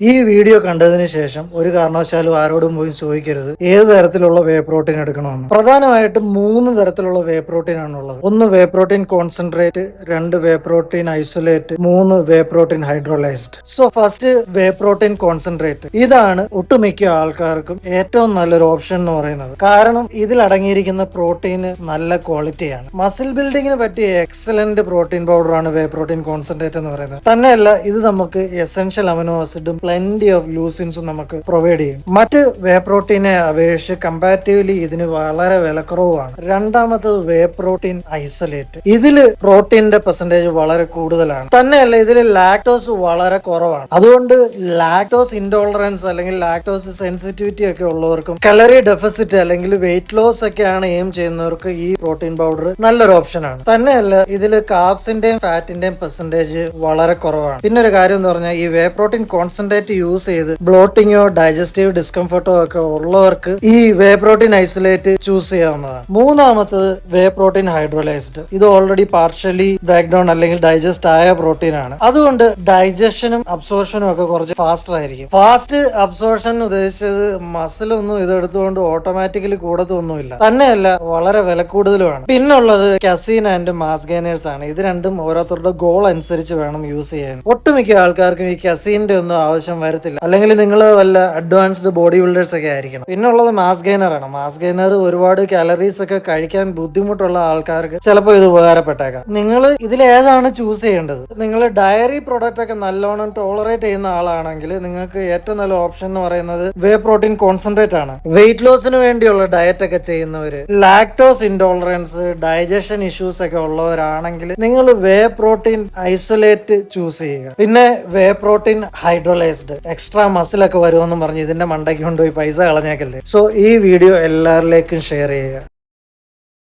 ഈ വീഡിയോ കണ്ടതിന് ശേഷം ഒരു കാരണവശാലും ആരോടും പോയി ചോദിക്കരുത് ഏത് തരത്തിലുള്ള വേ പ്രോട്ടീൻ എടുക്കണമെന്ന്. പ്രധാനമായിട്ടും 3 തരത്തിലുള്ള വേ പ്രോട്ടീൻ ആണുള്ളത്. 1 വേ പ്രോട്ടീൻ കോൺസെൻട്രേറ്റ്, 2 വേ പ്രോട്ടീൻ ഐസൊലേറ്റ്, 3 വേ പ്രോട്ടീൻ ഹൈഡ്രോളൈസ്ഡ്. സോ ഫസ്റ്റ് വേ പ്രോട്ടീൻ കോൺസെൻട്രേറ്റ്, ഇതാണ് ഒട്ടുമിക്ക ആൾക്കാർക്കും ഏറ്റവും നല്ലൊരു ഓപ്ഷൻ എന്ന് പറയുന്നത്. കാരണം ഇതിൽ അടങ്ങിയിരിക്കുന്ന പ്രോട്ടീന് നല്ല ക്വാളിറ്റിയാണ്. മസിൽ ബിൽഡിങ്ങിന് പറ്റിയ എക്സലന്റ് പ്രോട്ടീൻ പൗഡറാണ് വേ പ്രോട്ടീൻ കോൺസെൻട്രേറ്റ് എന്ന് പറയുന്നത്. തന്നെയല്ല, ഇത് നമുക്ക് എസെൻഷ്യൽ അമിനോ ആസിഡും പ്ലെന്റി ഓഫ് ലൂസിൻസും നമുക്ക് പ്രൊവൈഡ് ചെയ്യും. മറ്റ് വേ പ്രോട്ടീനെ അപേക്ഷിച്ച് കമ്പാരിറ്റീവ്ലി ഇതിന് വളരെ വിലക്കുറവാണ്. രണ്ടാമത്തത് വേ പ്രോട്ടീൻ ഐസൊലേറ്റ്. ഇതില് പ്രോട്ടീന്റെ പെർസെന്റേജ് വളരെ കൂടുതലാണ്. തന്നെയല്ല, ഇതിൽ ലാക്ടോസ് വളരെ കുറവാണ്. അതുകൊണ്ട് ലാക്ടോസ് ഇൻടോളറൻസ് അല്ലെങ്കിൽ ലാക്ടോസ് സെൻസിറ്റിവിറ്റി ഒക്കെ ഉള്ളവർക്കും കലറി ഡെഫിസിറ്റ് അല്ലെങ്കിൽ വെയിറ്റ് ലോസ് ഒക്കെയാണ് എയിം ചെയ്യുന്നവർക്ക് ഈ പ്രോട്ടീൻ പൗഡർ നല്ലൊരു ഓപ്ഷനാണ്. തന്നെയല്ല, ഇതിൽ കാർബ്സിന്റെയും ഫാറ്റിന്റെയും പെർസെന്റേജ് വളരെ കുറവാണ്. പിന്നെ ഒരു കാര്യം എന്ന് പറഞ്ഞാൽ, ഈ വേ പ്രോട്ടീൻ കോൺസെൻട്രേറ്റ് യൂസ് ചെയ്ത് ബ്ലോട്ടിങ്ങോ ഡൈജസ്റ്റീവ് ഡിസ്കംഫർട്ടോ ഒക്കെ ഉള്ളവർക്ക് ഈ വേ പ്രോട്ടീൻ ഐസൊലേറ്റ് ചൂസ് ചെയ്യാവുന്നതാണ്. മൂന്നാമത്തത് വേ പ്രോട്ടീൻ ഹൈഡ്രോലൈസ്ഡ്. ഇത് ഓൾറെഡി പാർഷ്യലി ബ്രേക്ക് ഡൗൺ അല്ലെങ്കിൽ ഡൈജസ്റ്റ് ആയ പ്രോട്ടീൻ ആണ്. അതുകൊണ്ട് ഡൈജഷനും അബ്സോർഷനും ഒക്കെ കുറച്ച് ഫാസ്റ്റർ ആയിരിക്കും. ഫാസ്റ്റ് അബ്സോർഷൻ ഉദ്ദേശിച്ചത് മസിലൊന്നും ഇതെടുത്തുകൊണ്ട് ഓട്ടോമാറ്റിക്കലി കൂടത്തൊന്നുമില്ല. തന്നെയല്ല, വളരെ വില കൂടുതലുമാണ്. പിന്നുള്ളത് കസീൻ ആൻഡ് മാസ് ഗെയിനേഴ്സ് ആണ്. ഇത് രണ്ടും ഓരോരുത്തരുടെ ഗോൾ അനുസരിച്ച് വേണം യൂസ് ചെയ്യാൻ. ഒട്ടുമിക്ക ആൾക്കാർക്കും ഈ കസീന്റെ ഒന്നും ആവശ്യം വരത്തില്ല, അല്ലെങ്കിൽ നിങ്ങൾ വല്ല അഡ്വാൻസ്ഡ് ബോഡി ബിൽഡേഴ്സ് ഒക്കെ ആയിരിക്കണം. പിന്നെ ഉള്ളത് മാസ് ഗെയിനർ ആണ്. മാസ് ഗെയിനർ ഒരുപാട് കാലറീസ് ഒക്കെ കഴിക്കാൻ ബുദ്ധിമുട്ടുള്ള ആൾക്കാർക്ക് ചിലപ്പോൾ ഇത് ഉപകാരപ്പെട്ടേക്കാം. നിങ്ങൾ ഇതിലേതാണ് ചൂസ് ചെയ്യേണ്ടത്? നിങ്ങൾ ഡയറി പ്രൊഡക്റ്റ് ഒക്കെ നല്ലോണം ടോളറേറ്റ് ചെയ്യുന്ന ആളാണെങ്കിൽ നിങ്ങൾക്ക് ഏറ്റവും നല്ല ഓപ്ഷൻ എന്ന് പറയുന്നത് വേ പ്രോട്ടീൻ കോൺസെൻട്രേറ്റ് ആണ്. വെയിറ്റ് ലോസിന് വേണ്ടിയുള്ള ഡയറ്റ് ഒക്കെ ചെയ്യുന്നവര്, ലാക്ടോസ് ഇൻടോളറൻസ്, ഡൈജഷൻ ഇഷ്യൂസ് ഒക്കെ ഉള്ളവരാണെങ്കിൽ നിങ്ങൾ വേ പ്രോട്ടീൻ ഐസൊലേറ്റ് ചൂസ് ചെയ്യുക. പിന്നെ വേ പ്രോട്ടീൻ ഹൈഡ്രോലൈസ്ഡ്, എക്സ്ട്രാ മസിലൊക്കെ വരുമെന്നും പറഞ്ഞ് ഇതിന്റെ മണ്ടയ്ക്ക് കൊണ്ടുപോയി പൈസ കളഞ്ഞേക്കല്ലേ. സോ ഈ വീഡിയോ എല്ലാവരിലേക്കും ഷെയർ ചെയ്യുക.